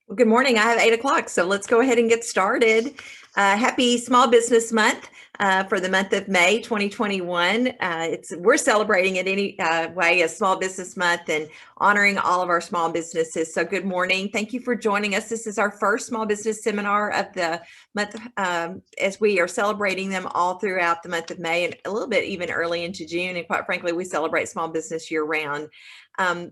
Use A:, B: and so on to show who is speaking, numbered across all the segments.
A: Well, good morning. I have 8 o'clock, so let's go ahead and get started. Happy Small Business Month for the month of May 2021. We're celebrating it anyway as Small Business Month and honoring all of our small businesses. So good morning. Thank you for joining us. This is our first small business seminar of the month as we are celebrating them all throughout the month of May and a little bit even early into June. And quite frankly, we celebrate small business year round.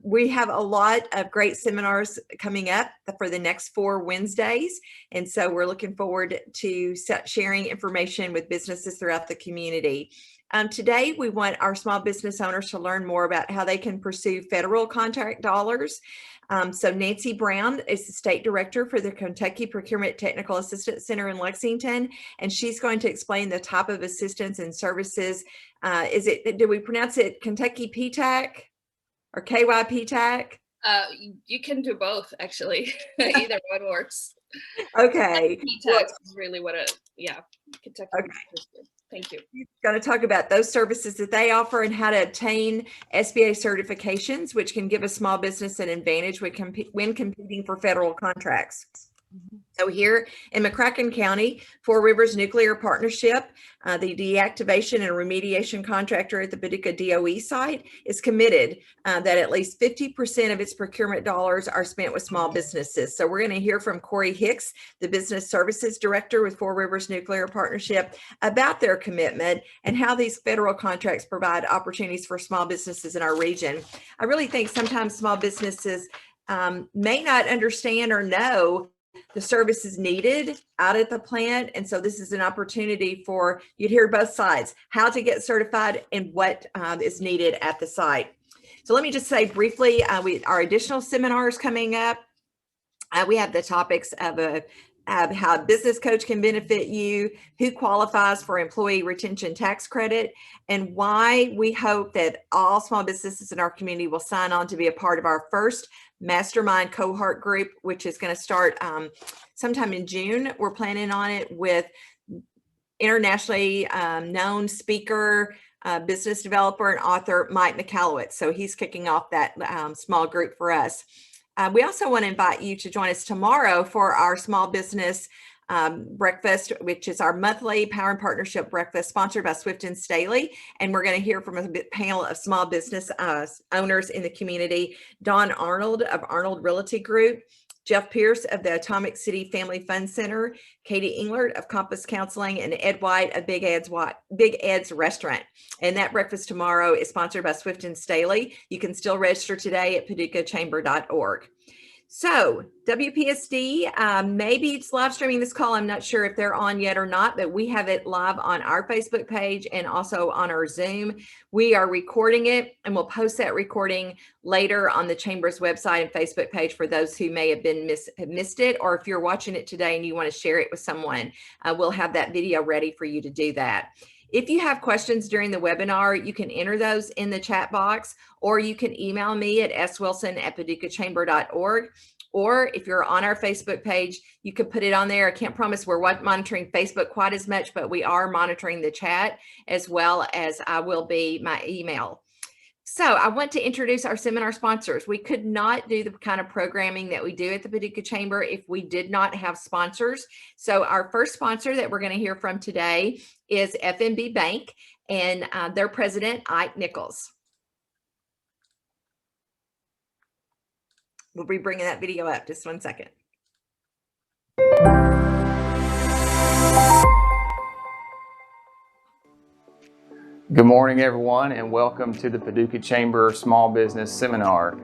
A: We have a lot of great seminars coming up for the next 4 Wednesdays. And so we're looking forward to sharing information with businesses throughout the community. Today, we want our small business owners to learn more about how they can pursue federal contract dollars. So Nancy Brown is the state director for the Kentucky Procurement Technical Assistance Center in Lexington, and she's going to explain the type of assistance and services. Do we pronounce it Kentucky PTAC? Or KYPTAC?
B: You can do both, actually. Either one works.
A: Okay.
B: PTAC is really what Kentucky.
A: Okay.
B: Thank you.
A: We're going to talk about those services that they offer and how to obtain SBA certifications, which can give a small business an advantage when competing for federal contracts. So here in McCracken County, Four Rivers Nuclear Partnership, the deactivation and remediation contractor at the Paducah DOE site, is committed that at least 50% of its procurement dollars are spent with small businesses. So we're going to hear from Corey Hicks, the Business Services Director with Four Rivers Nuclear Partnership, about their commitment and how these federal contracts provide opportunities for small businesses in our region. I really think sometimes small businesses may not understand or know the services needed out at the plant. And so this is an opportunity for you to hear both sides, how to get certified and what is needed at the site. So let me just say briefly, our additional seminars coming up. We have the topics of how a business coach can benefit you, who qualifies for employee retention tax credit, and why we hope that all small businesses in our community will sign on to be a part of our first mastermind cohort group, which is going to start sometime in June. We're planning on it with internationally known speaker, business developer, and author Mike McAllowitz. So he's kicking off that small group for us. We also want to invite you to join us tomorrow for our small business breakfast, which is our monthly Power and Partnership breakfast sponsored by Swift and Staley. And we're going to hear from a panel of small business owners in the community. Dawn Arnold of Arnold Realty Group, Jeff Pierce of the Atomic City Family Fun Center, Katie Englert of Compass Counseling, and Ed White of Big Ed's Restaurant. And that breakfast tomorrow is sponsored by Swift and Staley. You can still register today at paducahchamber.org. So WPSD, maybe it's live streaming this call. I'm not sure if they're on yet or not, but we have it live on our Facebook page and also on our Zoom. We are recording it and we'll post that recording later on the Chamber's website and Facebook page for those who may have missed it, or if you're watching it today and you want to share it with someone, we'll have that video ready for you to do that. If you have questions during the webinar, you can enter those in the chat box, or you can email me at swilson@paducahchamber.org. Or if you're on our Facebook page, you can put it on there. I can't promise we're monitoring Facebook quite as much, but we are monitoring the chat as well as I will be my email. So I want to introduce our seminar sponsors. We could not do the kind of programming that we do at the Paducah Chamber if we did not have sponsors. So our first sponsor that we're going to hear from today is FNB Bank and their president, Ike Nichols. We'll be bringing that video up just 1 second.
C: Good morning, everyone, and welcome to the Paducah Chamber Small Business Seminar.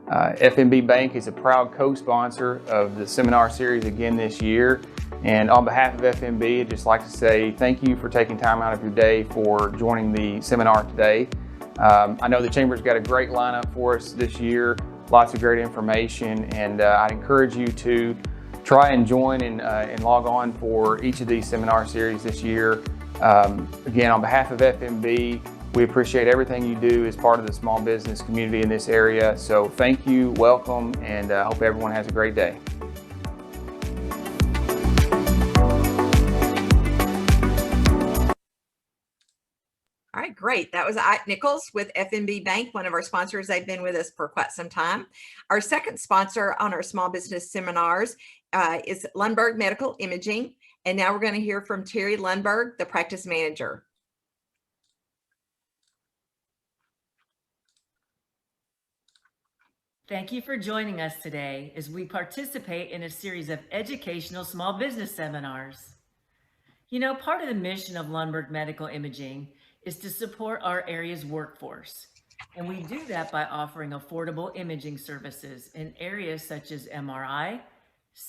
C: FNB Bank is a proud co-sponsor of the seminar series again this year. And on behalf of FNB, I'd just like to say thank you for taking time out of your day for joining the seminar today. I know the Chamber's got a great lineup for us this year, lots of great information, and I'd encourage you to try and join and log on for each of these seminar series this year. Again, on behalf of FNB, we appreciate everything you do as part of the small business community in this area. So thank you, welcome, and I hope everyone has a great day.
A: All right, great. That was Ike Nichols with FNB Bank, one of our sponsors. They've been with us for quite some time. Our second sponsor on our small business seminars is Lundberg Medical Imaging. And now we're going to hear from Terry Lundberg, the practice manager.
D: Thank you for joining us today as we participate in a series of educational small business seminars. You know, part of the mission of Lundberg Medical Imaging is to support our area's workforce. And we do that by offering affordable imaging services in areas such as MRI,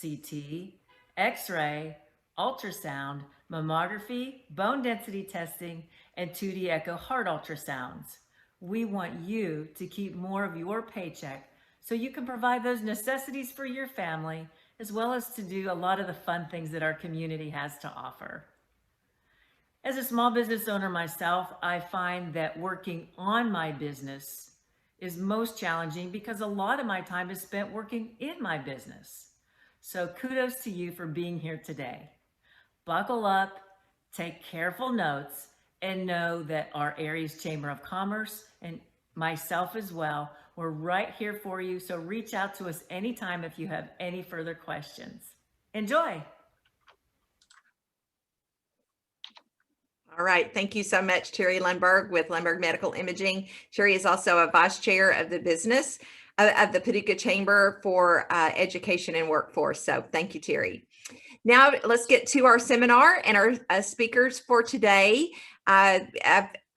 D: CT, X-ray, ultrasound, mammography, bone density testing, and 2D echo heart ultrasounds. We want you to keep more of your paycheck so you can provide those necessities for your family, as well as to do a lot of the fun things that our community has to offer. As a small business owner myself, I find that working on my business is most challenging because a lot of my time is spent working in my business. So kudos to you for being here today. Buckle up, take careful notes, and know that our area's Chamber of Commerce and myself as well, we're right here for you. So reach out to us anytime if you have any further questions. Enjoy.
A: All right. Thank you so much, Terry Lundberg with Lundberg Medical Imaging. Terry is also a vice chair of the business of the Paducah Chamber for Education and Workforce. So thank you, Terry. Now let's get to our seminar and our speakers for today. I've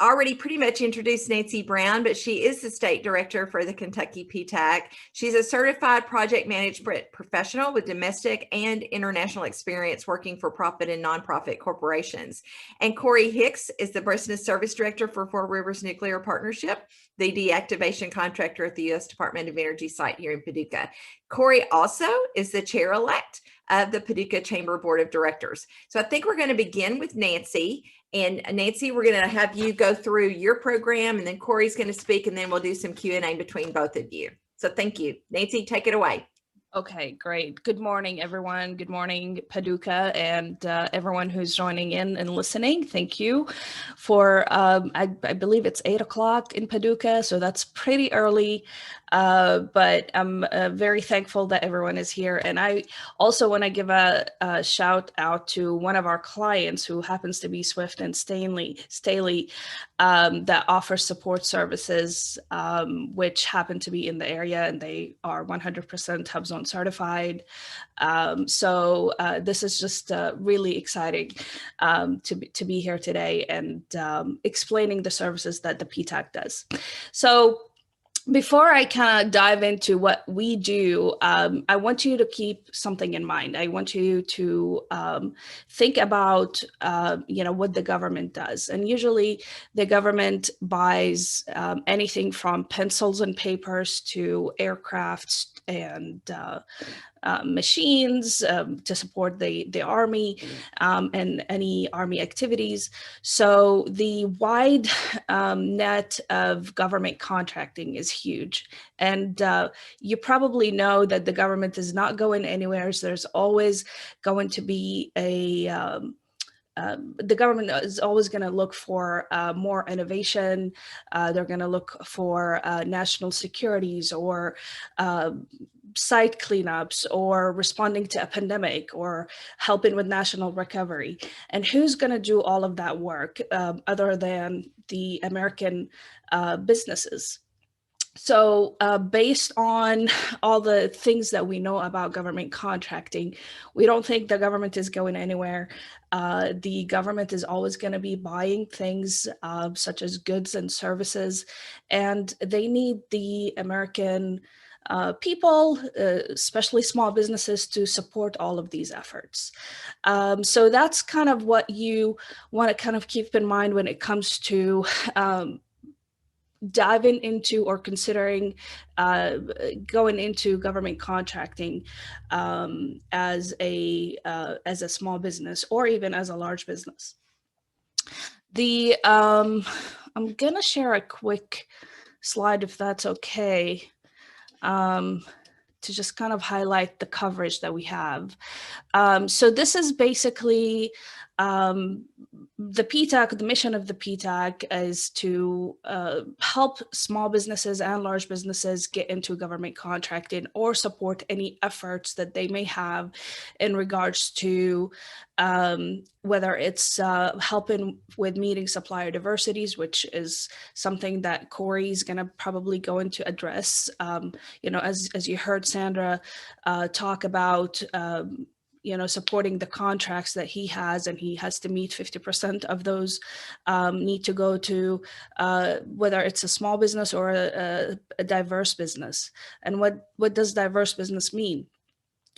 A: already pretty much introduced Nancy Brown, but she is the state director for the Kentucky PTAC. She's a certified project management professional with domestic and international experience working for profit and nonprofit corporations. And Corey Hicks is the business service director for Four Rivers Nuclear Partnership, the deactivation contractor at the U.S. Department of Energy site here in Paducah. Corey also is the chair-elect of the Paducah Chamber Board of Directors. So I think we're going to begin with Nancy. And Nancy, we're going to have you go through your program, and then Corey's going to speak, and then we'll do some Q&A between both of you. So thank you. Nancy, take it away.
B: Okay, great. Good morning, everyone. Good morning, Paducah, and everyone who's joining in and listening. Thank you for, I believe it's 8 o'clock in Paducah, so that's pretty early, but I'm very thankful that everyone is here. And I also want to give a shout out to one of our clients who happens to be Swift and Staley, that offers support services, which happen to be in the area, and they are 100% Hub Zone certified. So this is just really exciting to be here today and explaining the services that the PTAC does. So before I kind of dive into what we do, I want you to keep something in mind. I want you to think about, what the government does. And usually the government buys anything from pencils and papers to aircrafts and machines to support the Army and any Army activities. So the wide net of government contracting is huge. And you probably know that the government is not going anywhere. So there's always going to be the government is always going to look for more innovation. They're going to look for national securities or site cleanups or responding to a pandemic or helping with national recovery. And who's going to do all of that work other than the American businesses? So based on all the things that we know about government contracting, we don't think the government is going anywhere. The government is always going to be buying things such as goods and services, and they need the American people, especially small businesses, to support all of these efforts. So that's kind of what you want to kind of keep in mind when it comes to diving into or considering going into government contracting as a small business or even as a large business. I'm gonna share a quick slide if that's okay, to just kind of highlight the coverage that we have. So this is basically The PTAC, the mission of the PTAC is to help small businesses and large businesses get into government contracting or support any efforts that they may have in regards to whether it's helping with meeting supplier diversities, which is something that Corey is going to probably go into address. As you heard Sandra talk about, supporting the contracts that he has, and he has to meet 50% of those need to go to whether it's a small business or a diverse business. And what does diverse business mean?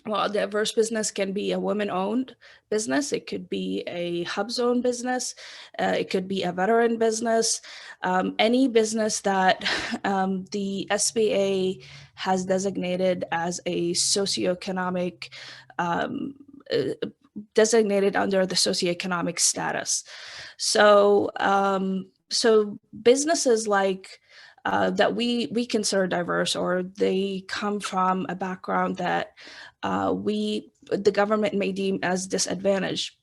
B: Well, a diverse business can be a women-owned business. It could be a hub zone business. It could be a veteran business. Any business that the SBA has designated as a socioeconomic, designated under the socioeconomic status. So businesses like that we consider diverse, or they come from a background that the government may deem as disadvantaged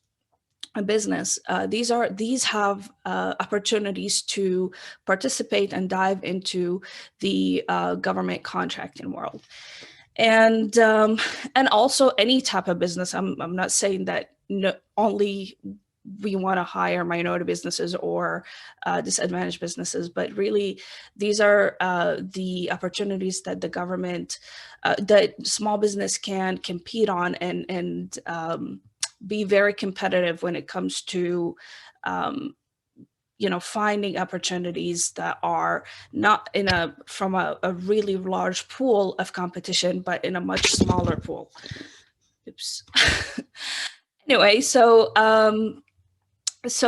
B: a business. These have opportunities to participate and dive into the government contracting world. And also any type of business. I'm not saying that only we want to hire minority businesses or disadvantaged businesses, but really these are the opportunities that the government, that small business can compete on and be very competitive when it comes to finding opportunities that are not from a really large pool of competition, but in a much smaller pool. Oops. Anyway, so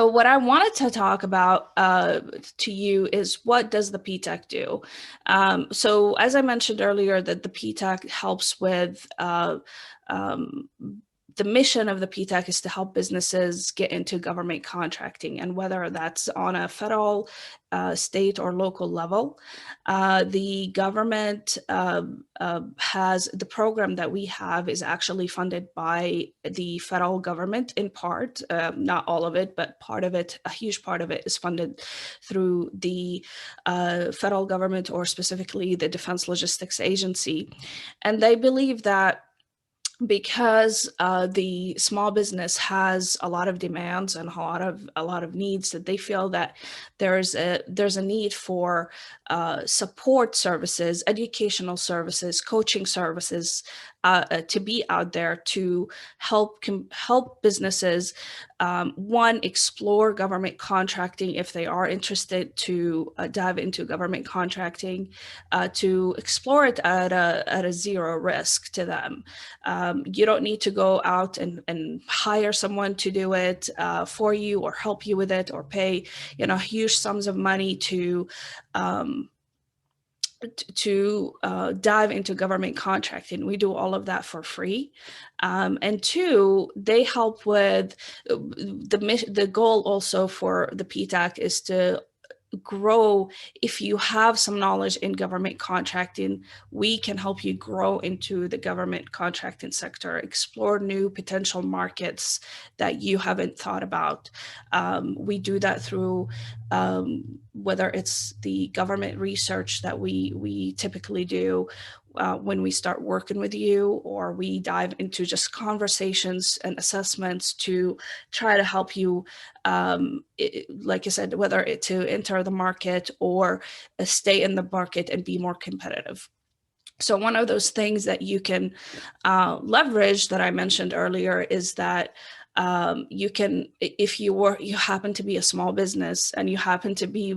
B: what I wanted to talk about to you is, what does the PTAC do? So as I mentioned earlier, that the PTAC helps with the mission of the PTAC is to help businesses get into government contracting, and whether that's on a federal, state, or local level. The government has the program that we have is actually funded by the federal government in part, not all of it, but part of it, a huge part of it is funded through the federal government, or specifically the Defense Logistics Agency. And they believe that because the small business has a lot of demands and a lot of needs, that they feel that there's a need for support services, educational services, coaching services to be out there to help businesses one, explore government contracting if they are interested to dive into government contracting, to explore it at a zero risk to them. You don't need to go out and hire someone to do it for you, or help you with it, or pay huge sums of money to dive into government contracting. We do all of that for free. And two, they help with the goal also for the PTAC is to grow. If you have some knowledge in government contracting, we can help you grow into the government contracting sector, explore new potential markets that you haven't thought about. We do that through whether it's the government research that we typically do when we start working with you, or we dive into just conversations and assessments to try to help you, like I said, whether to enter the market or stay in the market and be more competitive. So one of those things that you can leverage that I mentioned earlier is that you can, if you happen to be a small business and you happen to be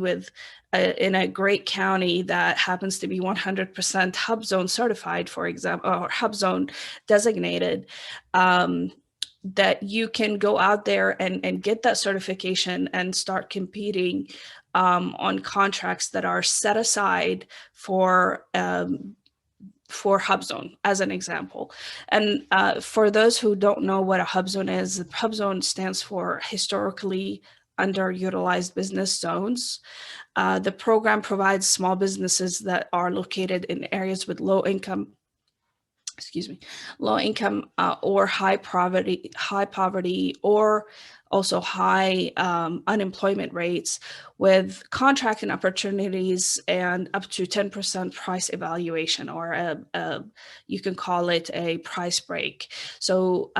B: in a great county that happens to be 100% hub zone certified, for example, or hub zone designated, that you can go out there and get that certification and start competing on contracts that are set aside for hub zone, as an example. And for those who don't know what a hub zone is, the hub zone stands for historically underutilized business zones. The program provides small businesses that are located in areas with low income excuse me, low income or high poverty, or also high unemployment rates, with contracting opportunities and up to 10% price evaluation, or you can call it a price break. So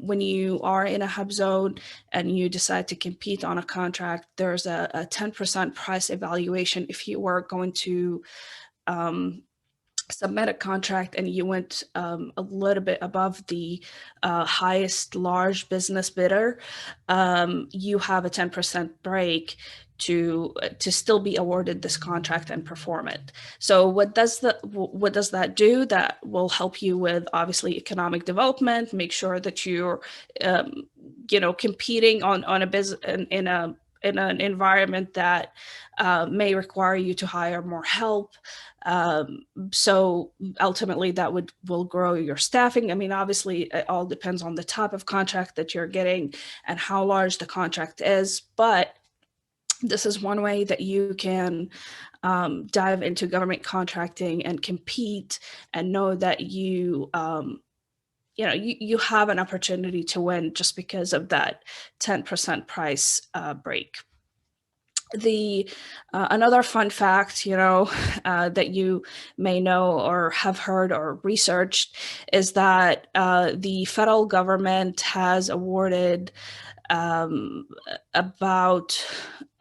B: when you are in a hub zone and you decide to compete on a contract, there's a 10% price evaluation. If you were going to submit a contract and you went a little bit above the highest large business bidder, you have a 10% break to still be awarded this contract and perform it. So what does that do? That will help you with obviously economic development, make sure that you're competing on a business in an environment that may require you to hire more help. So ultimately that will grow your staffing. I mean, obviously it all depends on the type of contract that you're getting and how large the contract is, but this is one way that you can dive into government contracting and compete and know that you have an opportunity to win just because of that 10% price break. Another fun fact, that you may know or have heard or researched is that the federal government has awarded about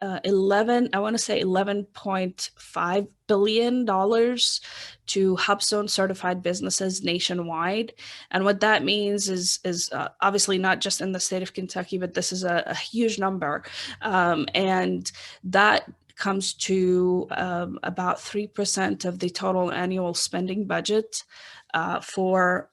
B: $11.5 billion to HubZone certified businesses nationwide. And what that means is obviously not just in the state of Kentucky, but this is a huge number. And that comes to about 3% of the total annual spending budget for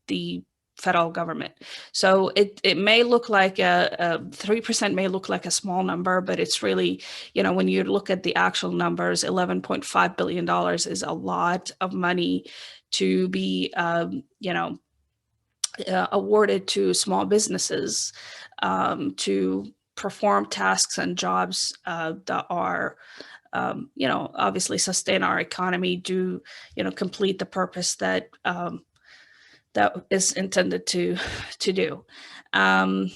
B: the federal government. So it may look like 3% may look like a small number, but it's really, when you look at the actual numbers, $11.5 billion is a lot of money to be, awarded to small businesses to perform tasks and jobs that are obviously sustain our economy, complete the purpose that is intended to do. And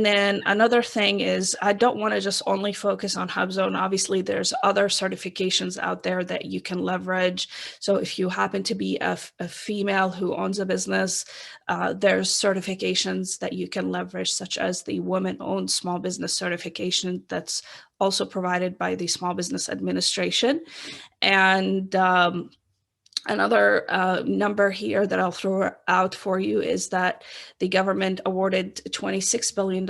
B: then another thing is, I don't want to just only focus on HubZone. Obviously, there's other certifications out there that you can leverage. So if you happen to be a female who owns a business, there's certifications that you can leverage, such as the Women-Owned Small Business Certification that's also provided by the Small Business Administration. And another number here that I'll throw out for you is that the government awarded $26 billion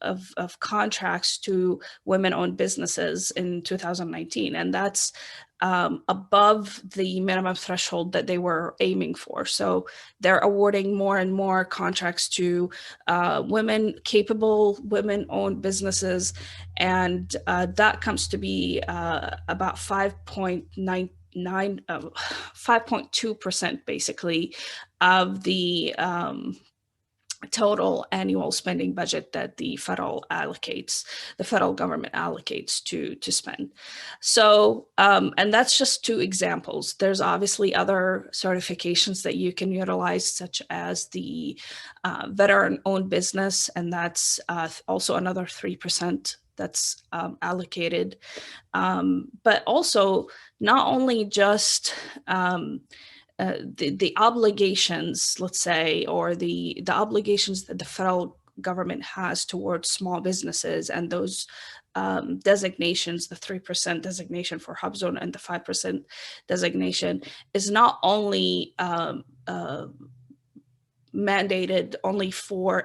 B: of contracts to women-owned businesses in 2019, and that's above the minimum threshold that they were aiming for. So they're awarding more and more contracts to capable women-owned businesses, and that comes to be about 5.2% basically of the total annual spending budget that the federal government allocates to spend. So, and that's just two examples. There's obviously other certifications that you can utilize, such as the veteran-owned business, and that's also another 3% that's allocated. But also not only just the obligations, let's say, or the obligations that the federal government has towards small businesses, and those designations, the 3% designation for HubZone and the 5% designation, is not only mandated only for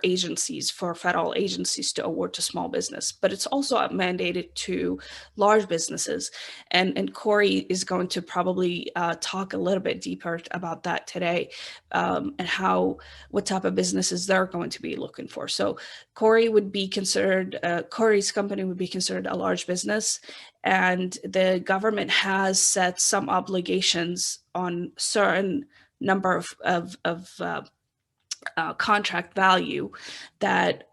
B: federal agencies to award to small business, but it's also mandated to large businesses. And Corey is going to probably talk a little bit deeper about that today, and what type of businesses they're going to be looking for. So Corey's company would be considered a large business, and the government has set some obligations on certain number of contract value that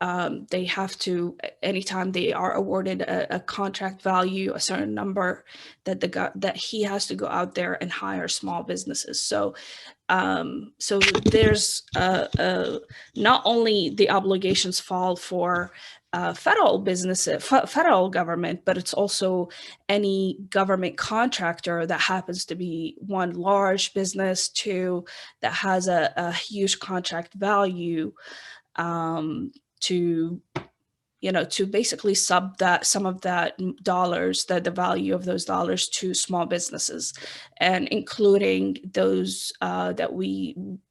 B: they have to, anytime they are awarded a contract value, a certain number, that he has to go out there and hire small businesses. So there's not only the obligations fall for federal businesses, federal government, but it's also any government contractor that happens to be, one, large business, two, that has a huge contract value, to basically sub that, some of that dollars, the value of those dollars, to small businesses, and including those that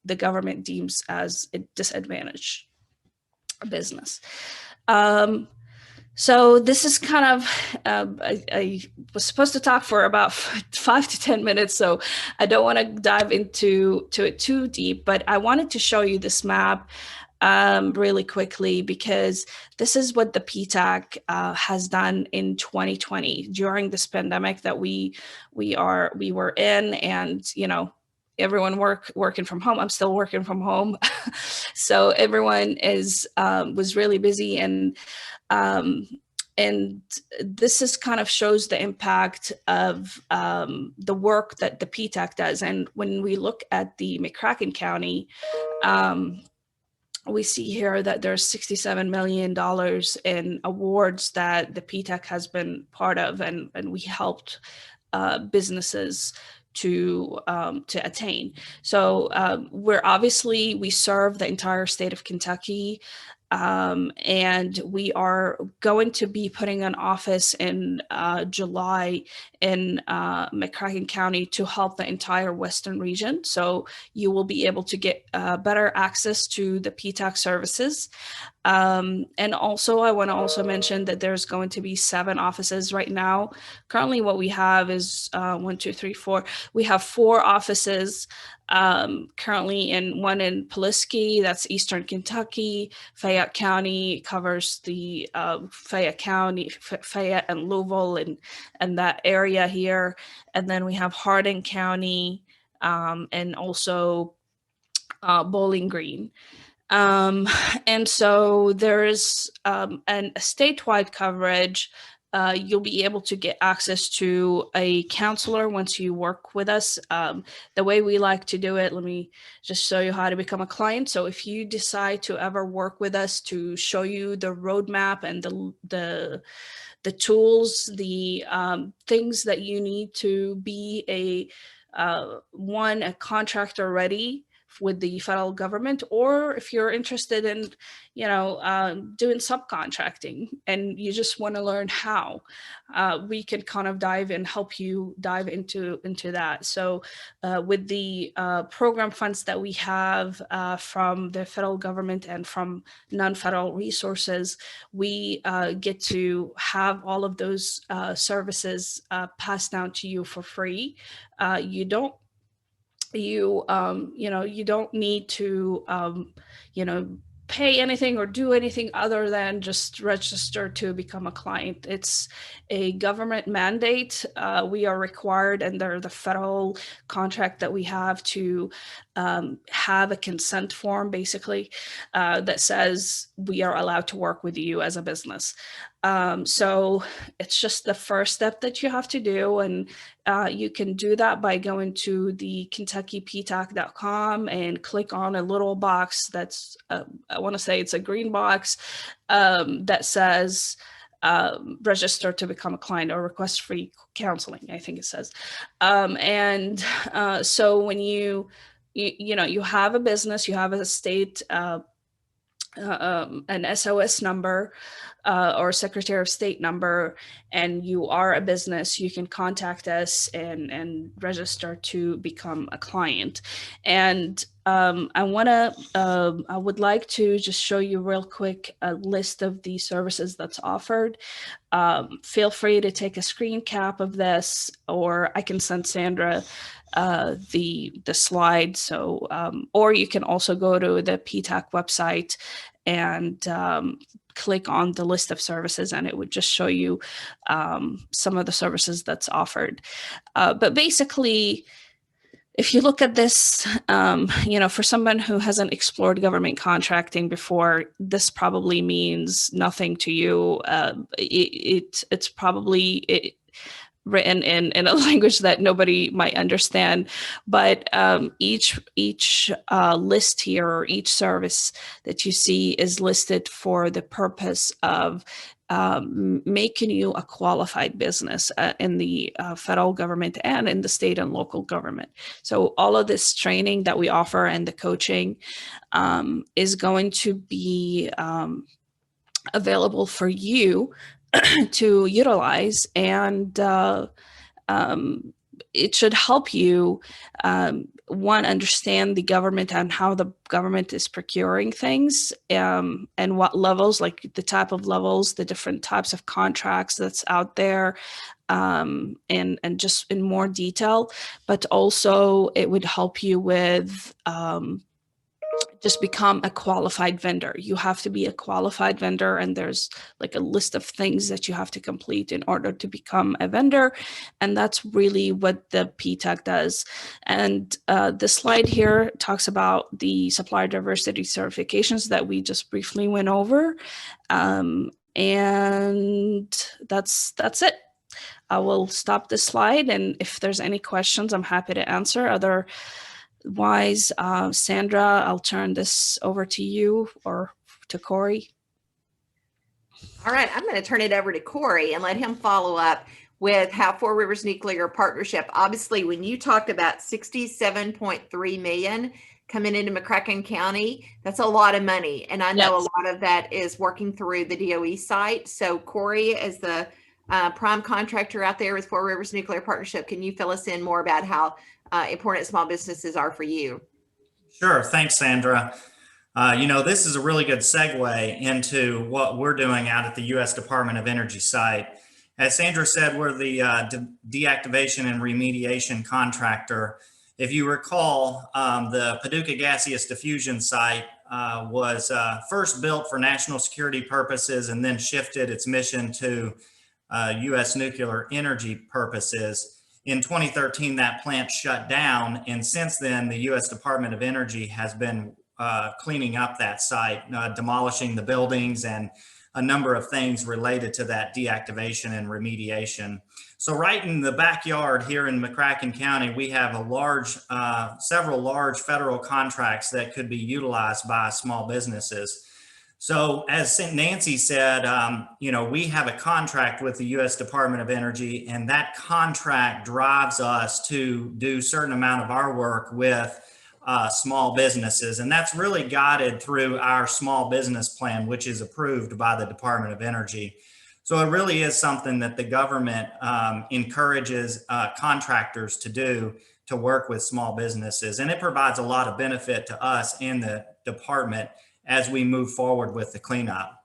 B: the government deems as a disadvantaged business. So this is kind of, I was supposed to talk for about 5 to 10 minutes, so I don't want to dive into it too deep, but I wanted to show you this map really quickly, because this is what the PTAC has done in 2020 during this pandemic that we were in, and everyone working from home. I'm still working from home, so everyone was really busy, and this is kind of shows the impact of the work that the PTAC does. And when we look at the McCracken County, we see here that there's $67 million in awards that the PTAC has been part of, and we helped businesses to attain. So we serve the entire state of Kentucky, and we are going to be putting an office in July in McCracken County to help the entire Western region. So you will be able to get better access to the PTAC services. And also, I want to also mention that there's going to be 7 offices right now. Currently, what we have is 1, 2, 3, 4. We have 4 offices currently, in one in Pulaski, that's Eastern Kentucky. Fayette County covers the Fayette County, Fayette and Louisville, and that area here. And then we have Hardin County, and also Bowling Green. And so there is a statewide coverage. You'll be able to get access to a counselor once you work with us. The way we like to do it, let me just show you how to become a client. So if you decide to ever work with us, to show you the roadmap and the tools, the things that you need to be a contractor ready with the federal government, or if you're interested in, doing subcontracting and you just want to learn how, we can kind of help you dive into that. So with the program funds that we have from the federal government and from non-federal resources, we get to have all of those services passed down to you for free. You don't need to pay anything or do anything other than just register to become a client. It's a government mandate. We are required under the federal contract that we have to have a consent form, basically, that says we are allowed to work with you as a business. So it's just the first step that you have to do. And you can do that by going to the KentuckyPTAC.com and click on a little box that's, I want to say it's a green box that says register to become a client or request free counseling, I think it says. So when you have a business, you have a state, an SOS number or Secretary of State number, and you are a business, you can contact us and register to become a client. And I would like to just show you real quick a list of the services that's offered. Feel free to take a screen cap of this, or I can send Sandra the slide. So, or you can also go to the PTAC website and click on the list of services, and it would just show you some of the services that's offered. But basically, if you look at this, for someone who hasn't explored government contracting before, this probably means nothing to you. It's probably written in a language that nobody might understand, but each list here, or each service that you see, is listed for the purpose of making you a qualified business in the federal government and in the state and local government. So all of this training that we offer and the coaching is going to be available for you to utilize, and it should help you understand the government and how the government is procuring things, and what levels, like the type of levels, the different types of contracts that's out there, and just in more detail. But also it would help you with just become a qualified vendor. You have to be a qualified vendor, and there's like a list of things that you have to complete in order to become a vendor. And that's really what the PTAC does. And the slide here talks about the supplier diversity certifications that we just briefly went over. And that's it. I will stop this slide, and if there's any questions, I'm happy to answer. Otherwise, Sandra, I'll turn this over to you or to Corey.
A: All right, I'm going to turn it over to Corey and let him follow up with how Four Rivers Nuclear Partnership. Obviously, when you talked about $67.3 million coming into McCracken County, that's a lot of money. And I know
B: Yes.
A: a lot of that is working through the DOE site. So Corey, as the prime contractor out there with Four Rivers Nuclear Partnership, can you fill us in more about how important small businesses are for you?
E: Sure. Thanks, Sandra. This is a really good segue into what we're doing out at the U.S. Department of Energy site. As Sandra said, we're the deactivation and remediation contractor. If you recall, the Paducah gaseous diffusion site was first built for national security purposes and then shifted its mission to U.S. nuclear energy purposes. In 2013, that plant shut down, and since then, the U.S. Department of Energy has been cleaning up that site, demolishing the buildings and a number of things related to that deactivation and remediation. So right in the backyard here in McCracken County, we have several large federal contracts that could be utilized by small businesses. So as Nancy said, we have a contract with the U.S. Department of Energy, and that contract drives us to do a certain amount of our work with small businesses. And that's really guided through our small business plan, which is approved by the Department of Energy. So it really is something that the government encourages contractors to do, to work with small businesses. And it provides a lot of benefit to us and the department as we move forward with the cleanup.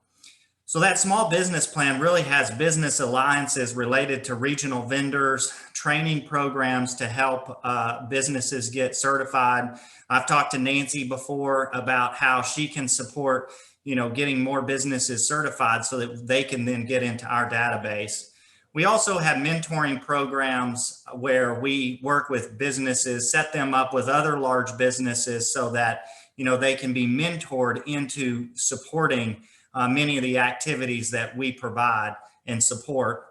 E: So that small business plan really has business alliances related to regional vendors, training programs to help businesses get certified. I've talked to Nancy before about how she can support, getting more businesses certified so that they can then get into our database. We also have mentoring programs where we work with businesses, set them up with other large businesses so that they can be mentored into supporting many of the activities that we provide and support.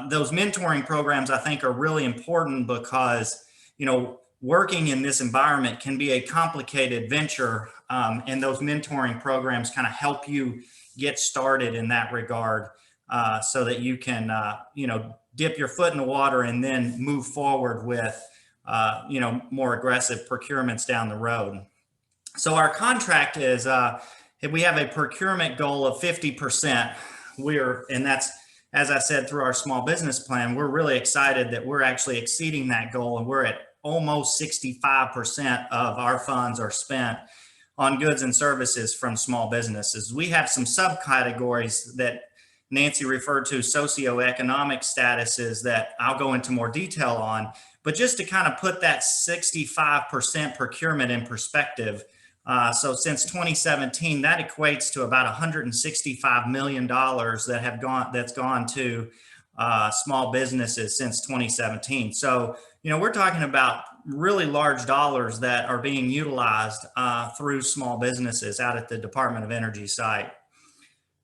E: Those mentoring programs, I think, are really important because, working in this environment can be a complicated venture, and those mentoring programs kind of help you get started in that regard so that you can, dip your foot in the water and then move forward with, more aggressive procurements down the road. So our contract is, we have a procurement goal of 50%. And that's, as I said, through our small business plan, we're really excited that we're actually exceeding that goal, and we're at almost 65% of our funds are spent on goods and services from small businesses. We have some subcategories that Nancy referred to, socioeconomic statuses, that I'll go into more detail on, but just to kind of put that 65% procurement in perspective. So since 2017, that equates to about $165 million that's gone to small businesses since 2017. So, we're talking about really large dollars that are being utilized through small businesses out at the Department of Energy site.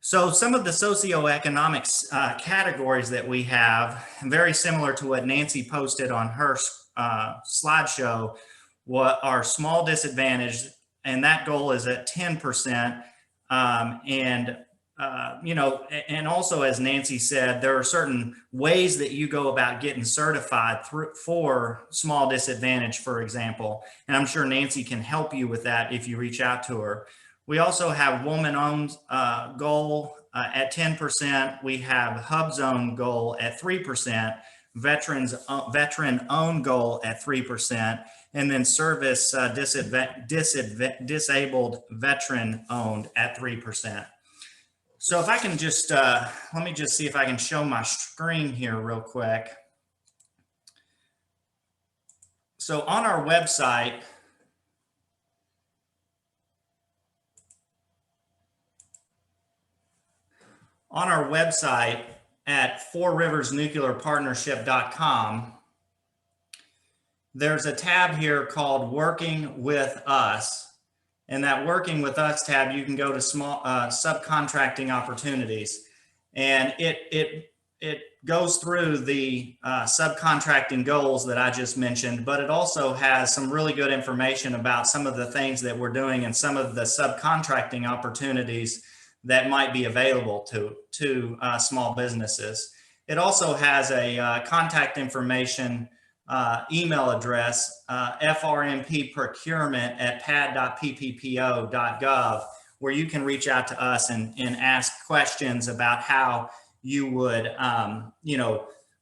E: So some of the socioeconomic categories that we have, very similar to what Nancy posted on her slideshow, what are small disadvantaged, and that goal is at 10%. And also, as Nancy said, there are certain ways that you go about getting certified for small disadvantage, for example. And I'm sure Nancy can help you with that if you reach out to her. We also have woman-owned goal at 10%. We have HUB-Zone goal at 3%, veteran-owned goal at 3%, and then service disabled veteran-owned at 3%. So if I can just, let me just see if I can show my screen here real quick. So on our website, at fourriversnuclearpartnership.com, there's a tab here called Working with Us. And that Working with Us tab, you can go to small subcontracting opportunities. And it goes through the subcontracting goals that I just mentioned, but it also has some really good information about some of the things that we're doing and some of the subcontracting opportunities that might be available to small businesses. It also has a contact information email address, frmpprocurement@pad.pppo.gov, where you can reach out to us and ask questions about how you would,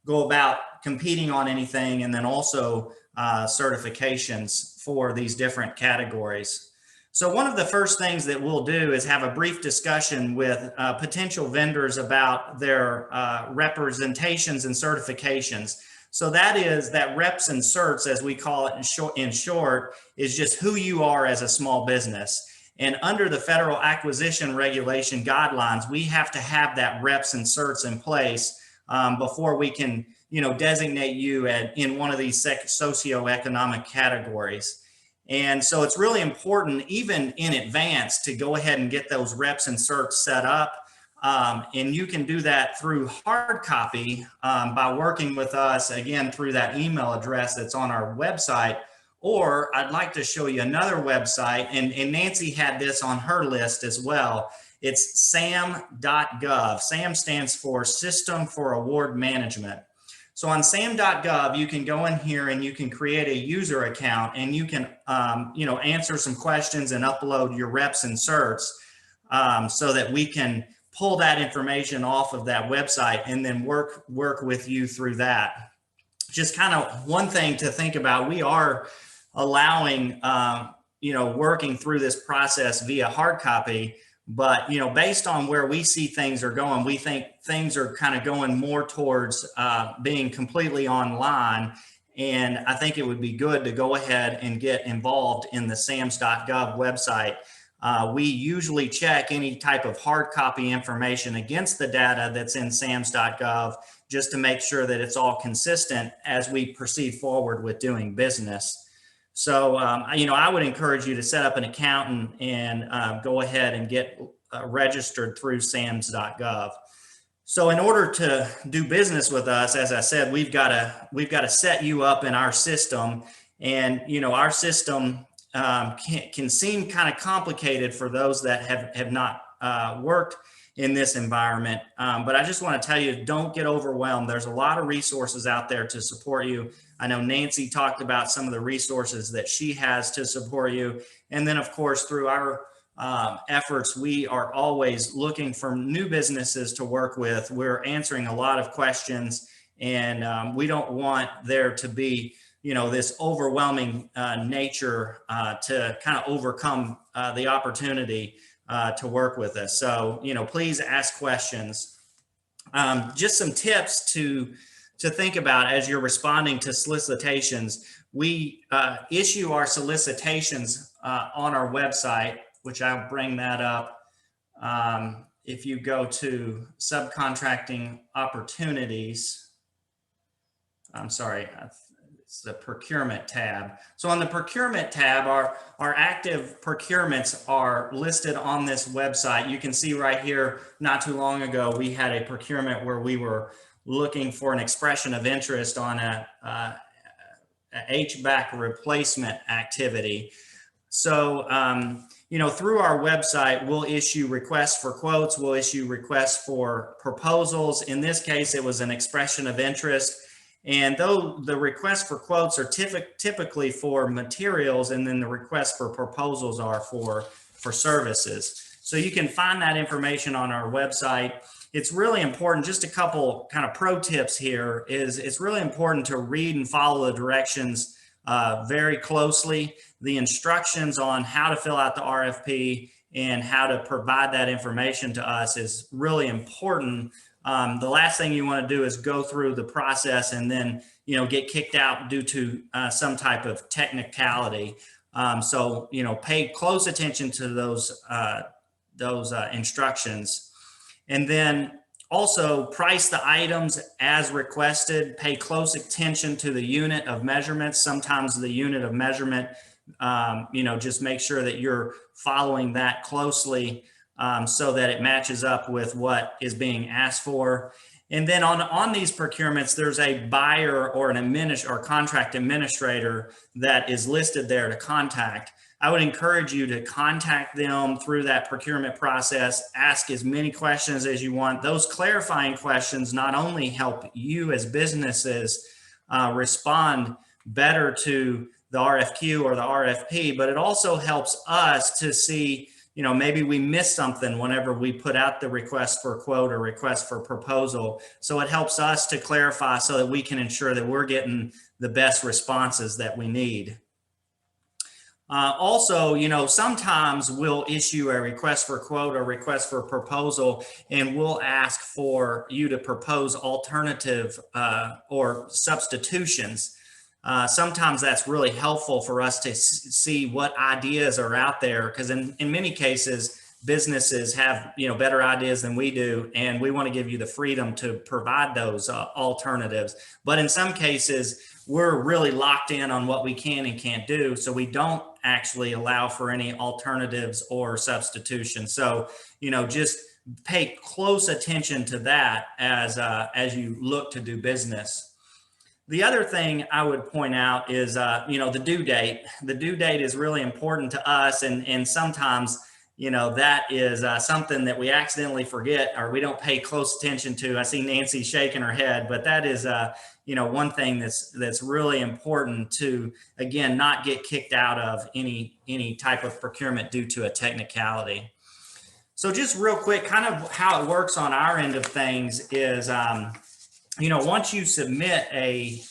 E: go about competing on anything, and then also certifications for these different categories. So one of the first things that we'll do is have a brief discussion with potential vendors about their representations and certifications. So that is that reps and certs, as we call it in short, is just who you are as a small business. And under the federal acquisition regulation guidelines, we have to have that reps and certs in place before we can, designate you in one of these socioeconomic categories. And so it's really important, even in advance, to go ahead and get those reps and certs set up. And you can do that through hard copy by working with us, again, through that email address that's on our website. Or I'd like to show you another website, and Nancy had this on her list as well. It's sam.gov. SAM stands for System for Award Management. So on sam.gov, you can go in here and you can create a user account, and you can, answer some questions and upload your reps and certs so that we can pull that information off of that website and then work with you through that. Just kind of one thing to think about, we are allowing, working through this process via hard copy, but, based on where we see things are going, we think things are kind of going more towards being completely online. And I think it would be good to go ahead and get involved in the SAMS.gov website. We usually check any type of hard copy information against the data that's in SAMS.gov just to make sure that it's all consistent as we proceed forward with doing business. So, I would encourage you to set up an account and go ahead and get registered through SAMS.gov. So in order to do business with us, as I said, we've got to set you up in our system, and our system can seem kind of complicated for those that have not worked in this environment. But I just want to tell you, don't get overwhelmed. There's a lot of resources out there to support you. I know Nancy talked about some of the resources that she has to support you. And then, of course, through our efforts, we are always looking for new businesses to work with. We're answering a lot of questions, and we don't want there to be this overwhelming nature to kind of overcome the opportunity to work with us. So, please ask questions. Just some tips to think about as you're responding to solicitations. We issue our solicitations on our website, which I'll bring that up. if you go to subcontracting opportunities, I'm sorry, it's the procurement tab. So on the procurement tab, our active procurements are listed on this website. You can see right here, not too long ago, we had a procurement where we were looking for an expression of interest on a HVAC replacement activity. So, you know, through our website, we'll issue requests for quotes, we'll issue requests for proposals. In this case, it was an expression of interest. And though the requests for quotes are typically for materials, and then the requests for proposals are for services. So you can find that information on our website. It's really important, just a couple kind of pro tips here, is it's really important to read and follow the directions very closely. The instructions on how to fill out the RFP and how to provide that information to us is really important. The last thing you want to do is go through the process and then, you know, get kicked out due to some type of technicality. So, you know, pay close attention to those instructions. And then also price the items as requested, pay close attention to the unit of measurements. Sometimes the unit of measurement, you know, just make sure that you're following that closely so that it matches up with what is being asked for. And then on these procurements, there's a buyer or or contract administrator that is listed there to contact. I would encourage you to contact them through that procurement process, ask as many questions as you want. Those clarifying questions not only help you as businesses respond better to the RFQ or the RFP, but it also helps us to see, you know, maybe we missed something whenever we put out the request for quote or request for proposal. So it helps us to clarify so that we can ensure that we're getting the best responses that we need. Also, you know, sometimes we'll issue a request for quote or request for proposal, and we'll ask for you to propose alternative or substitutions. Sometimes that's really helpful for us to see what ideas are out there, because in many cases, businesses have, you know, better ideas than we do, and we want to give you the freedom to provide those alternatives. But in some cases, we're really locked in on what we can and can't do, so we don't actually allow for any alternatives or substitution. So, you know, just pay close attention to that as you look to do business. The other thing I would point out is, you know, the due date. The due date is really important to us, and sometimes, you know, that is something that we accidentally forget or we don't pay close attention to. I see Nancy shaking her head, but that is, you know, one thing that's really important to, again, not get kicked out of any type of procurement due to a technicality. So just real quick, kind of how it works on our end of things is, you know, once you submit a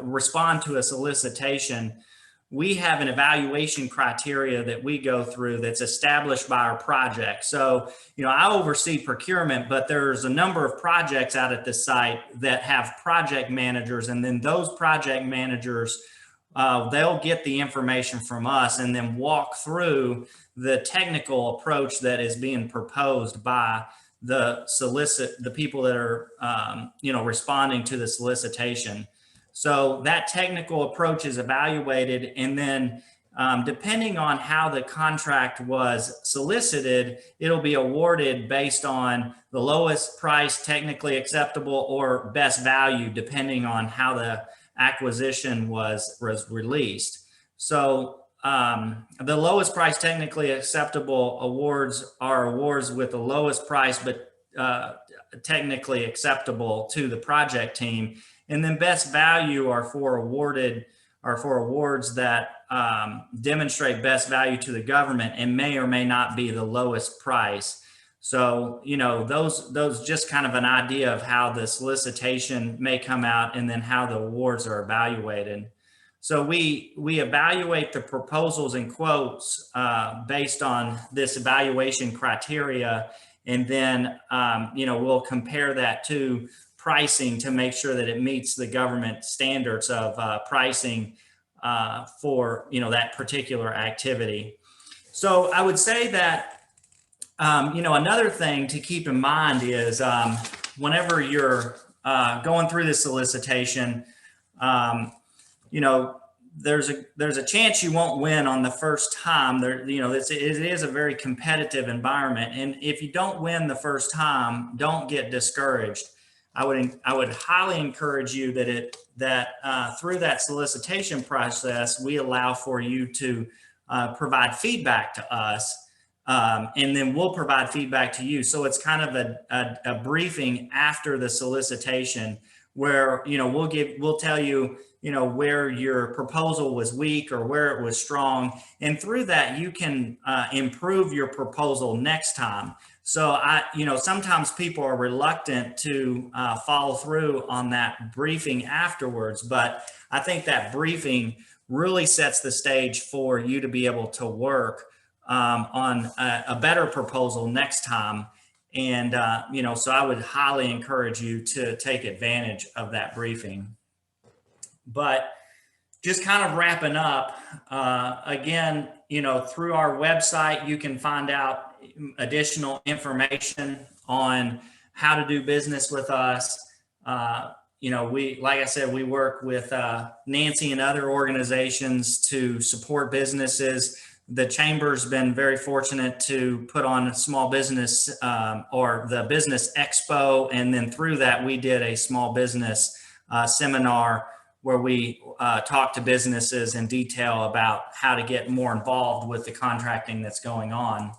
E: respond to a solicitation, we have an evaluation criteria that we go through that's established by our project. So, you know, I oversee procurement, but there's a number of projects out at the site that have project managers, and then those project managers, they'll get the information from us and then walk through the technical approach that is being proposed by the people that are, you know, responding to the solicitation. So that technical approach is evaluated, and then depending on how the contract was solicited, it'll be awarded based on the lowest price, technically acceptable, or best value, depending on how the acquisition was released. So the lowest price, technically acceptable awards are awards with the lowest price, but technically acceptable to the project team. And then best value are for awards that demonstrate best value to the government and may or may not be the lowest price. So, you know, those just kind of an idea of how the solicitation may come out and then how the awards are evaluated. So we evaluate the proposals and quotes based on this evaluation criteria, and then, you know, we'll compare that to pricing to make sure that it meets the government standards of pricing for, you know, that particular activity. So I would say that Another thing to keep in mind is whenever you're going through this solicitation, you know, there's a chance you won't win on the first time. There, it is a very competitive environment, and if you don't win the first time, don't get discouraged. I would highly encourage you that through that solicitation process, we allow for you to provide feedback to us. And then we'll provide feedback to you. So it's kind of a briefing after the solicitation where, we'll tell you, where your proposal was weak or where it was strong. And through that, you can improve your proposal next time. So sometimes people are reluctant to follow through on that briefing afterwards, but I think that briefing really sets the stage for you to be able to work on a better proposal next time. And, so I would highly encourage you to take advantage of that briefing. But just kind of wrapping up, again, through our website, you can find out additional information on how to do business with us. Like I said, we work with Nancy and other organizations to support businesses. The Chamber's been very fortunate to put on a small business or the Business Expo. And then through that, we did a small business seminar where we talked to businesses in detail about how to get more involved with the contracting that's going on.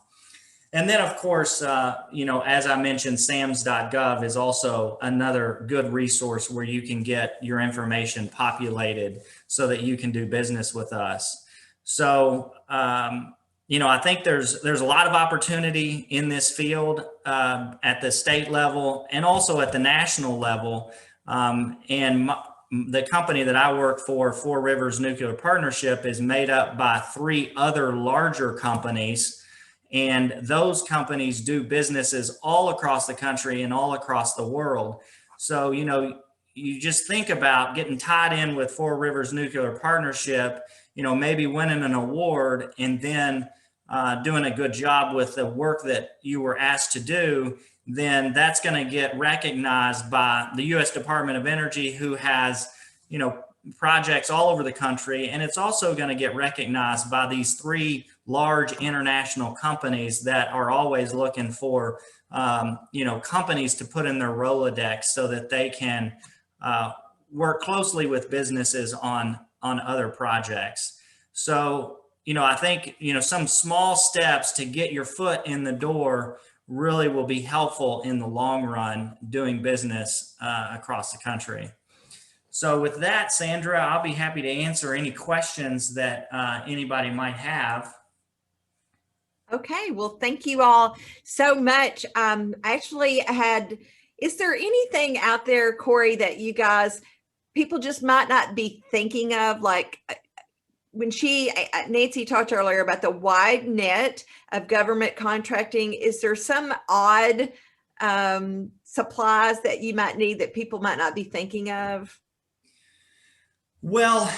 E: And then, of course, as I mentioned, SAMS.gov is also another good resource where you can get your information populated so that you can do business with us. So, I think there's a lot of opportunity in this field at the state level and also at the national level. The company that I work for, Four Rivers Nuclear Partnership, is made up by 3 other larger companies. And those companies do businesses all across the country and all across the world. So, you just think about getting tied in with Four Rivers Nuclear Partnership, maybe winning an award and then doing a good job with the work that you were asked to do, then that's going to get recognized by the U.S. Department of Energy, who has, projects all over the country. And it's also going to get recognized by these 3 large international companies that are always looking for, companies to put in their Rolodex so that they can work closely with businesses on other projects. So, I think, some small steps to get your foot in the door really will be helpful in the long run doing business across the country. So with that, Sandra, I'll be happy to answer any questions that anybody might have.
A: Okay, well, thank you all so much. Is there anything out there, Corey, that you guys, people just might not be thinking of, like when Nancy talked earlier about the wide net of government contracting, is there some odd supplies that you might need that people might not be thinking of?
E: Well,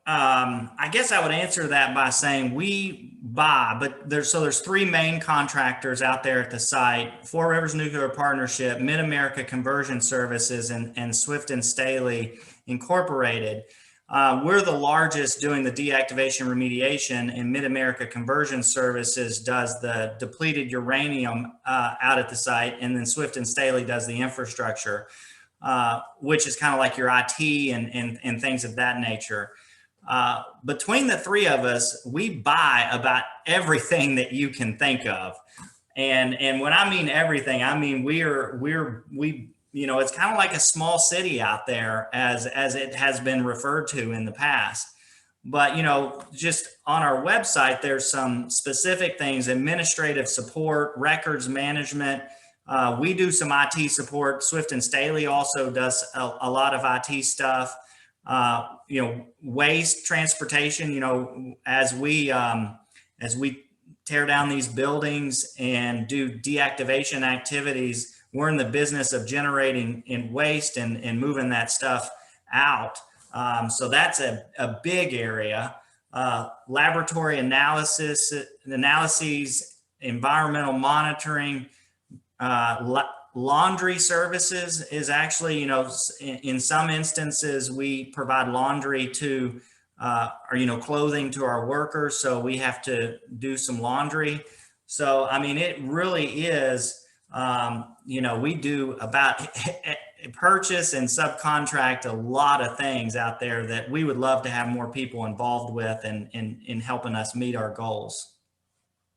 E: I guess I would answer that by saying we buy, but there's 3 main contractors out there at the site: Four Rivers Nuclear Partnership, Mid-America Conversion Services, and Swift and Staley Incorporated. We're the largest doing the deactivation remediation, and Mid-America Conversion Services does the depleted uranium out at the site, and then Swift and Staley does the infrastructure, which is kind of like your IT and things of that nature. Between the 3 of us, we buy about everything that you can think of. And when I mean everything, I mean it's kind of like a small city out there as it has been referred to in the past. But, just on our website, there's some specific things: administrative support, records management. We do some IT support. Swift and Staley also does a lot of IT stuff. Waste transportation, as we tear down these buildings and do deactivation activities, we're in the business of generating in waste and moving that stuff out. So that's a big area. Laboratory analyses environmental monitoring, laundry services is actually, in some instances, we provide laundry to, or, clothing to our workers. So we have to do some laundry. So, I mean, it really is, we do about purchase and subcontract a lot of things out there that we would love to have more people involved with and in helping us meet our goals.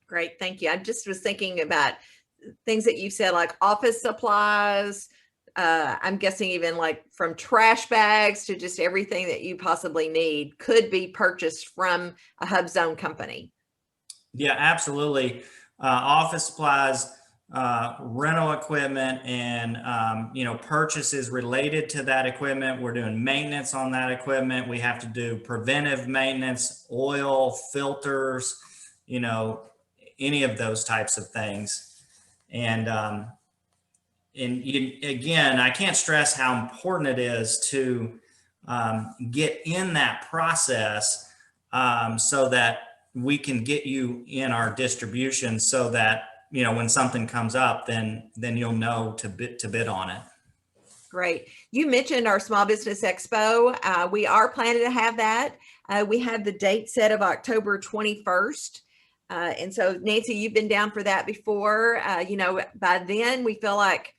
A: Great, thank you. I just was thinking about things that you said, like office supplies. I'm guessing even like from trash bags to just everything that you possibly need could be purchased from a Hub Zone company.
E: Yeah, absolutely. Office supplies, rental equipment, and purchases related to that equipment. We're doing maintenance on that equipment. We have to do preventive maintenance, oil, filters, any of those types of things. And again, I can't stress how important it is to get in that process so that we can get you in our distribution, so that when something comes up, then you'll know to bid on it.
A: Great. You mentioned our Small Business Expo. We are planning to have that. We have the date set of October 21st. And so, Nancy, you've been down for that before. By then we feel like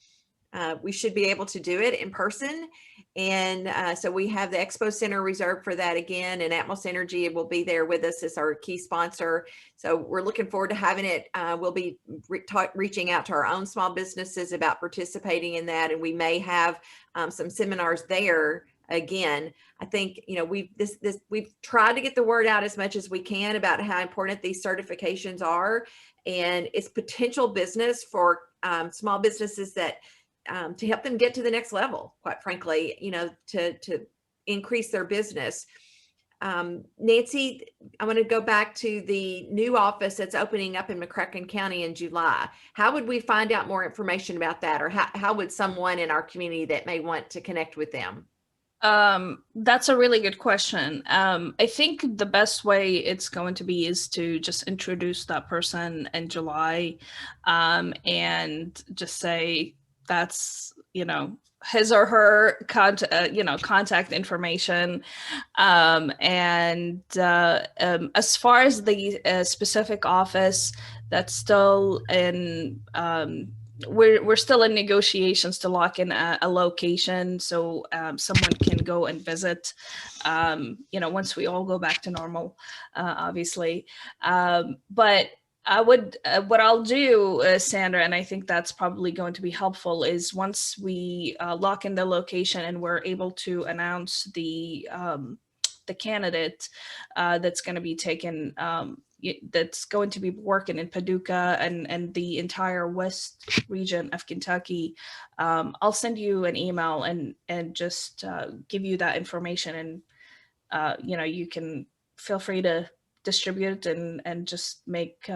A: we should be able to do it in person. And so we have the Expo Center reserved for that again, and Atmos Energy will be there with us as our key sponsor. So we're looking forward to having it. We'll be reaching out to our own small businesses about participating in that, and we may have some seminars there. Again, I think we've tried to get the word out as much as we can about how important these certifications are, and it's potential business for small businesses that to help them get to the next level, quite frankly, to increase their business. Nancy, I want to go back to the new office that's opening up in McCracken County in July. How would we find out more information about that, or how would someone in our community that may want to connect with them?
B: That's a really good question. I think the best way it's going to be is to just introduce that person in July, and just say that's, his or her contact information. And as far as the specific office, that's still in, we're still in negotiations to lock in a location, so someone can go and visit, once we all go back to normal, obviously. But I would, what I'll do, Sandra, and I think that's probably going to be helpful, is once we lock in the location and we're able to announce the candidate that's going to be taken, that's going to be working in Paducah and the entire west region of Kentucky, I'll send you an email and just give you that information, and you can feel free to distribute and just make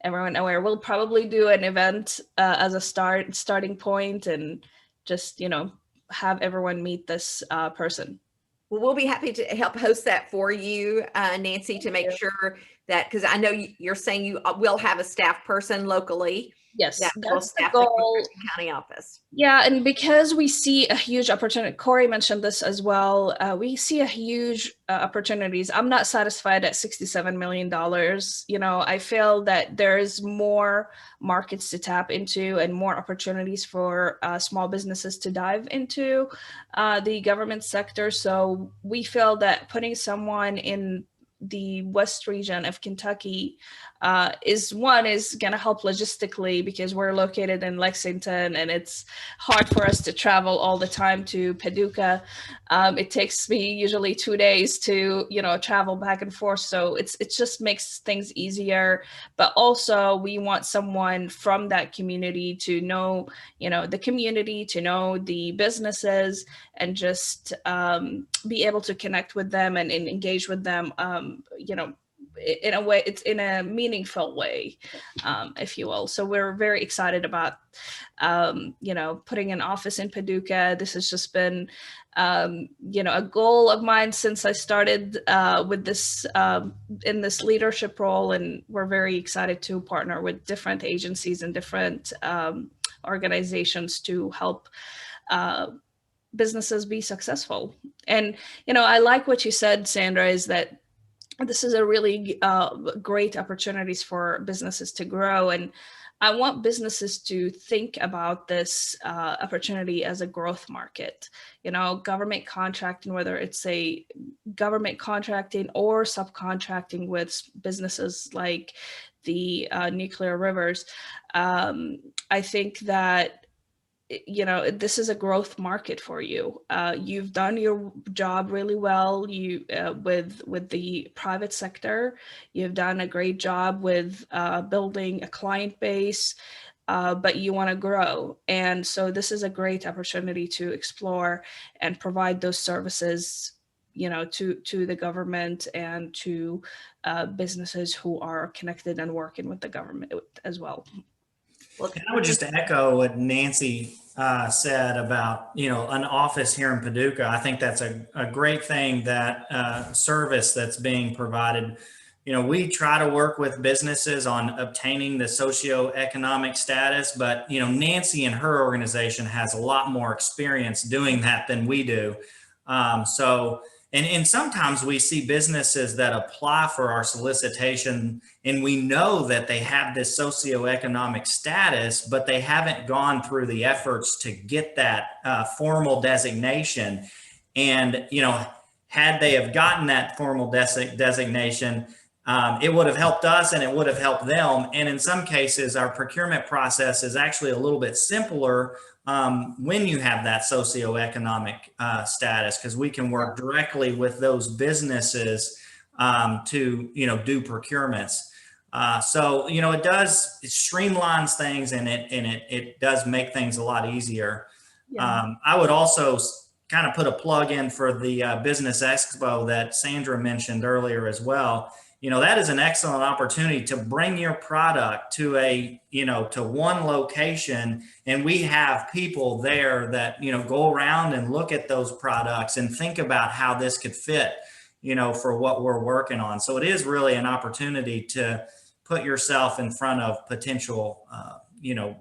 B: everyone aware. We'll probably do an event as a starting point, and just have everyone meet this person.
A: Well, we'll be happy to help host that for you, Nancy, to make sure that, because I know you're saying you will have a staff person locally.
B: Yes,
A: that will
B: that's the
A: staff
B: goal.
A: The county office.
B: Yeah, and because we see a huge opportunity, Corey mentioned this as well, we see a huge opportunities. I'm not satisfied at $67 million. I feel that there's more markets to tap into and more opportunities for small businesses to dive into the government sector. So we feel that putting someone in the west region of Kentucky is going to help logistically, because we're located in Lexington and it's hard for us to travel all the time to Paducah. It takes me usually 2 days to travel back and forth, so it just makes things easier. But also we want someone from that community to know the community, to know the businesses, and just be able to connect with them and engage with them in a way, it's in a meaningful way, if you will. So we're very excited about, putting an office in Paducah. This has just been, a goal of mine since I started with this in this leadership role, and we're very excited to partner with different agencies and different organizations to help businesses be successful. And I like what you said, Sandra, is that this is a really great opportunities for businesses to grow. And I want businesses to think about this opportunity as a growth market. Government contracting, whether it's a government contracting or subcontracting with businesses like the nuclear rivers, I think that this is a growth market for you. You've done your job really well. With the private sector, you've done a great job with building a client base, but you want to grow. And so this is a great opportunity to explore and provide those services, to the government and to businesses who are connected and working with the government as well.
E: Well, I would just echo what Nancy said about, an office here in Paducah. I think that's a great thing, that service that's being provided. We try to work with businesses on obtaining the socioeconomic status, but, Nancy and her organization has a lot more experience doing that than we do. And sometimes we see businesses that apply for our solicitation, and we know that they have this socioeconomic status, but they haven't gone through the efforts to get that formal designation. And, had they have gotten that formal designation, it would have helped us and it would have helped them. And in some cases, our procurement process is actually a little bit simpler when you have that socioeconomic status, because we can work directly with those businesses to do procurements. So it streamlines things, and it does make things a lot easier.
B: Yeah.
E: I would also kind of put a plug in for the Business Expo that Sandra mentioned earlier as well. That is an excellent opportunity to bring your product to to one location. And we have people there that, go around and look at those products and think about how this could fit, for what we're working on. So it is really an opportunity to put yourself in front of potential,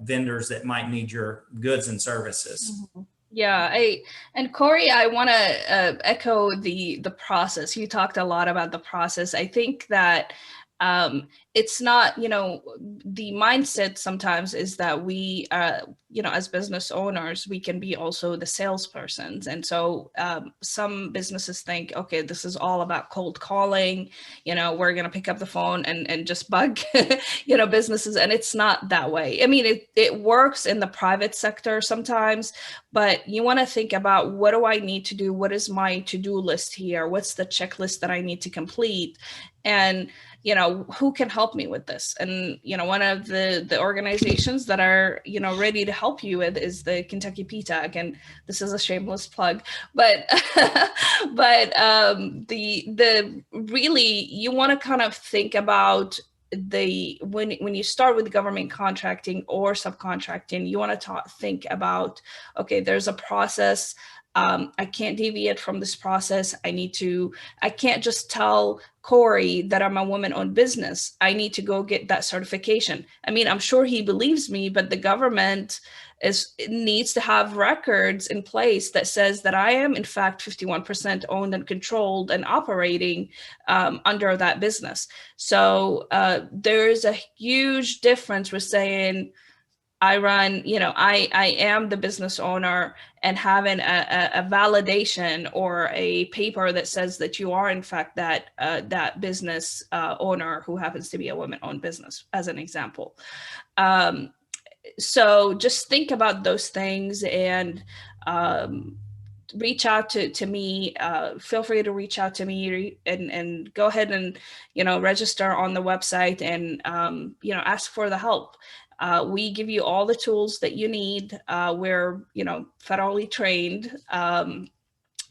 E: vendors that might need your goods and services.
B: Mm-hmm. Yeah, and Corey, I want to echo the process. You talked a lot about the process. I think that it's not, the mindset sometimes is that we, as business owners, we can be also the salespersons. And so some businesses think, okay, this is all about cold calling, we're going to pick up the phone and just bug, businesses. And it's not that way. I mean, it works in the private sector sometimes, but you want to think about, what do I need to do? What is my to-do list here? What's the checklist that I need to complete? And who can help me with this? And one of the organizations that are ready to help you with is the Kentucky PTAG. And this is a shameless plug, but the really, you want to kind of think about when you start with government contracting or subcontracting, you want to think about, okay, there's a process. I can't deviate from this process. I can't just tell Corey that I'm a woman-owned business. I need to go get that certification. I mean, I'm sure he believes me, but the government needs to have records in place that says that I am in fact 51% owned and controlled and operating under that business. So there's a huge difference with saying, I run, I am the business owner, and having a validation or a paper that says that you are in fact that business owner who happens to be a woman-owned business, as an example. So just think about those things and reach out to me. Feel free to reach out to me and go ahead and register on the website and ask for the help. We give you all the tools that you need. We're, federally trained.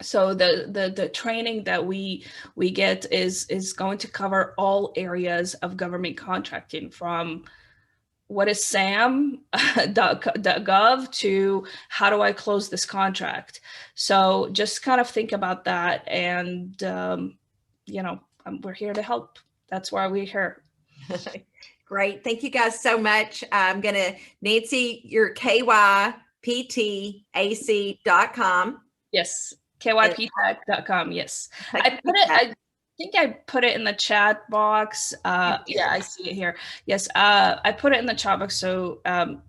B: So the training that we get is going to cover all areas of government contracting, from what is SAM.gov to how do I close this contract. So just kind of think about that, and we're here to help. That's why we're here.
A: Great. Thank you guys so much. I'm going to, Nancy, your kyptac.com.
B: Yes. kyptac.com. Yes. I think I put it in the chat box. Yeah, I see it here. Yes. I put it in the chat box. So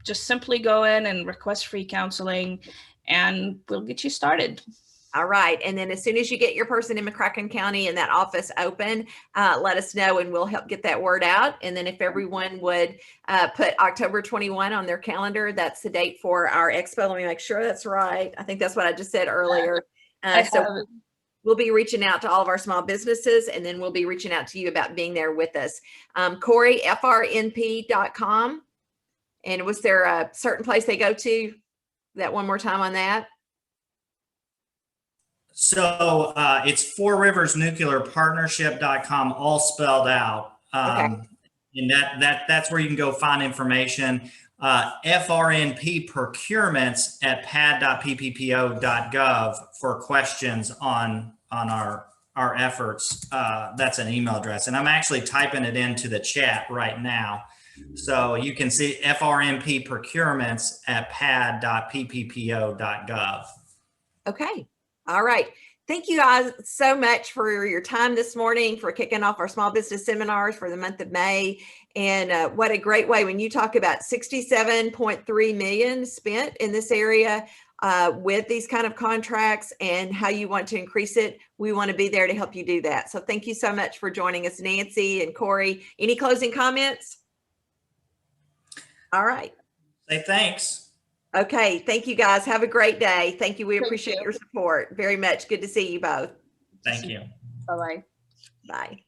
B: just simply go in and request free counseling and we'll get you started.
A: All right. And then as soon as you get your person in McCracken County and that office open, let us know and we'll help get that word out. And then if everyone would put October 21 on their calendar, that's the date for our expo. Let me make sure that's right. I think that's what I just said earlier. So we'll be reaching out to all of our small businesses, and then we'll be reaching out to you about being there with us. Corey, frnp.com. And was there a certain place they go to? That one more time on that.
E: So it's fourriversnuclearpartnership.com, all spelled out.
A: Okay.
E: And that's where you can go find information. FRNP procurements at pad.pppo.gov for questions on our efforts. That's an email address. And I'm actually typing it into the chat right now. So you can see FRNP procurements at pad.pppo.gov.
A: Okay. All right. Thank you guys so much for your time this morning, for kicking off our small business seminars for the month of May. And what a great way when you talk about 67.3 million spent in this area with these kind of contracts and how you want to increase it. We want to be there to help you do that. So thank you so much for joining us, Nancy and Corey. Any closing comments? All right.
E: Say thanks.
A: Okay. Thank you guys. Have a great day. Thank you. We appreciate your support very much. Good to see you both.
E: Thank you.
B: Bye-bye.
A: Bye.